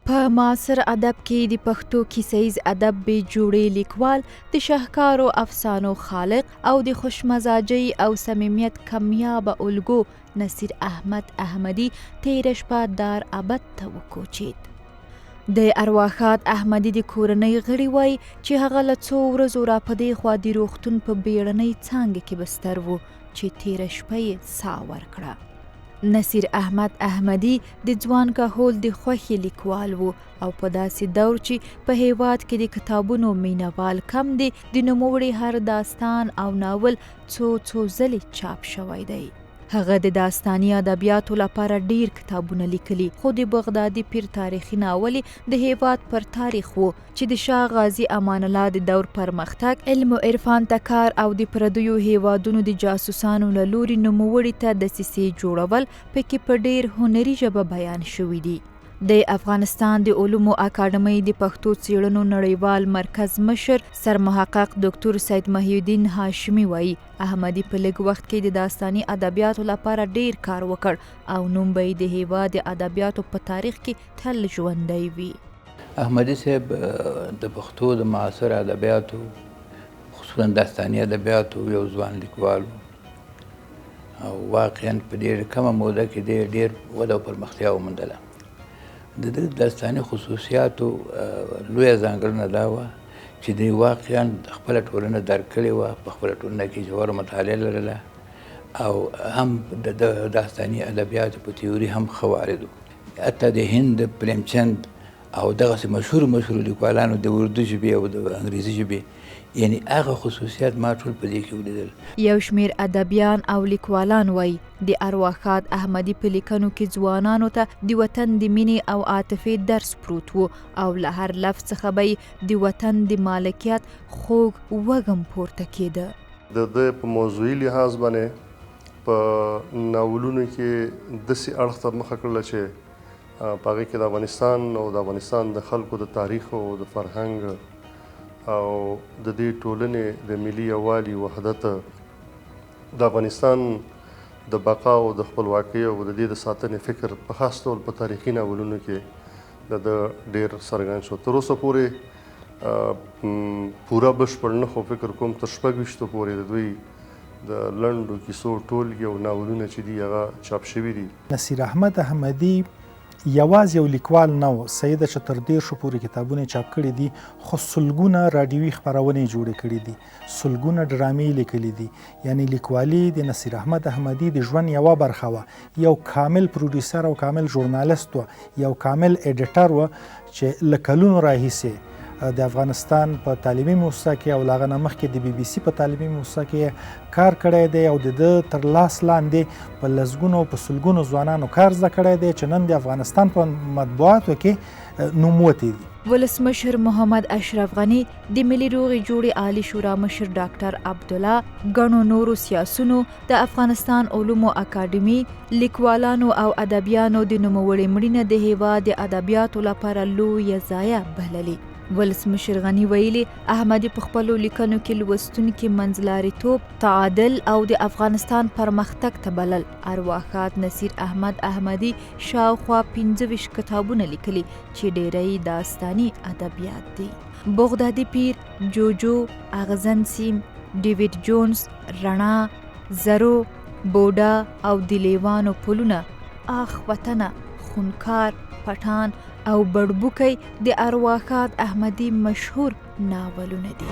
په معاصر ادب کې د پښتو کیسیز ادب بې جوړې لیکوال، د شاهکارو افسانو خالق او د خوشمزاجۍ او صمیمیت کمیابه الګو نصیر احمد احمدي تېره شپه دار ابد ته وکوچېد. د ارواښاد احمدي د کورنۍ غړي وایي چې هغه له څو ورځو را په دې خوا د روغتون په بیړنۍ څانګه کې بستر و چې تېره شپه یې ساه ورکړه. نصیر احمد احمدي د ځوان کهول د خوښې لیکوال و او په داسې دور چې په هیواد کې د کتابونو مینوال کم دی، د نوموړي هر داستان او ناول څو ځلې چاپ شوی دی. هغه د داستاني ادبیاتو لپاره ډیر کتابونه لیکلي، خو د بغدادي پیر تاریخي ناول د هیواد پر تاریخ و چې د شاه غازي امان الله د دور پرمختګ، علم و عرفان ته کار او د پردیو هیوادونو د جاسوسانو له لوري نوموړي ته دسیسې جوړول پکې په ډیر هنري ژبه بیان شوي دي. د افغانستان د علومو اکاډمۍ د پښتو څیړنو نړیوال مرکز مشر سرمحقق ډاکټر سید محی الدین هاشمي وایي احمدي په لږ وخت کې د داستاني ادبیاتو لپاره ډیر کار وکړ او نوم به یې د هیواد د ادبیاتو په تاریخ کې تل ژوندی وي. احمدي صاحب د پښتو د معاصر ادبیاتو خصوصا داستاني ادبیاتو یو ځوان لیکوال او واقعا په ډېر کمه موده کې ډېر وده او پرمختیا وموندله. د دې داستاني خصوصیاتو لویه ځانګړنه دا وه چې دوی واقعا خپله ټولنه درک کړې وه، په خپله ټولنه کې ژوره مطالعه لرله او هم د داستاني ادبیاتو په تیوري هم ښه وارد و. حتی د هند پریمچند او دغسې مشهورو لیکوالانو د اردو ژبې او د انګریزي ژبې یعنی هغه خصوصیات ما ټول په دې کې ولیدل. یو شمیر ادبیان او لیکوالان وایي د ارواښاد احمدي په لیکنو کې ځوانانو ته د وطن د مینې او عاطفې درس پروت و او له هر لفظ څخه به یې د وطن د مالکیت خوږ وږم پورته کېده. د ده په موضوعي لحاظ باندې په ناولونو کې داسې اړخ ته مخه کړله چې په هغې کې د افغانستان او د افغانستان د خلکو د تاریخ او د فرهنګ او د دې ټولنې د ملي یووالي وحدت، د افغانستان د بقا او د خپلواکۍ او د دې د ساتنې فکر په خاص ډول په تاریخي ناولونو کې د ده ډېر څرګند شو. تر اوسه پورې پوره بشپړ نه، خو فکر کوم تر 26 پورې د دوی د لنډو کیسو ټولګې او ناولونه چې دي هغه چاپ شوي دي. نصیر احمد احمدي یوازې یو لیکوال نه و، سیده چې تر 10 پورې کتابونه چاپ کړي دي، خو سلګونه راډیوي خپرونې جوړې کړي دي، سلګونه ډرامې لیکلي دي. یعنی لیکوالي د نصیر احمد احمدي د ژوند یوه برخه وه. یو کامل پروډیوسر او کامل ژورنالیست و، یو کامل ایډیټر و چې له کلونو راهیسې د افغانستان په تعلیمي موسسه کې او له هغه نه مخکې د BBC په تعلیمي موسسه کې کار کړی دی او د ده تر لاس لاندې په لسګونو په سلګونو ځوانانو کار زده کړی دی چې نن د افغانستان په مطبوعاتو کې نوموتی دي. ولسمشر محمد اشرف غني، د ملي روغې جوړې عالی شورا مشر ډاکټر عبدالله، ګڼو نورو سیاسونو، د افغانستان علومو اکاډمي، لیکوالانو او ادبیانو د نوموړي مړینه د هیواد د ادبیاتو لپاره لویه ضایعه بللې. ولسمشر غني ویلي احمدي په خپلو لیکنو کې لوستونکي منځلاریتوب، تعادل او د افغانستان پرمختګ ته بلل. ارواښاد نصیر احمد احمدي شاوخوا 25 کتابونه لیکلي چې ډیری داستاني ادبیات دي. بغدادي پیر، جوجو، اغزن سیم، ډیویډ جونز، رڼا، زرو، بوډا او د لیوانو پلونه، آخ وطنه، خونکار، پټان او بړبوکی د ارواښاد احمدي مشهور ناولونه دي.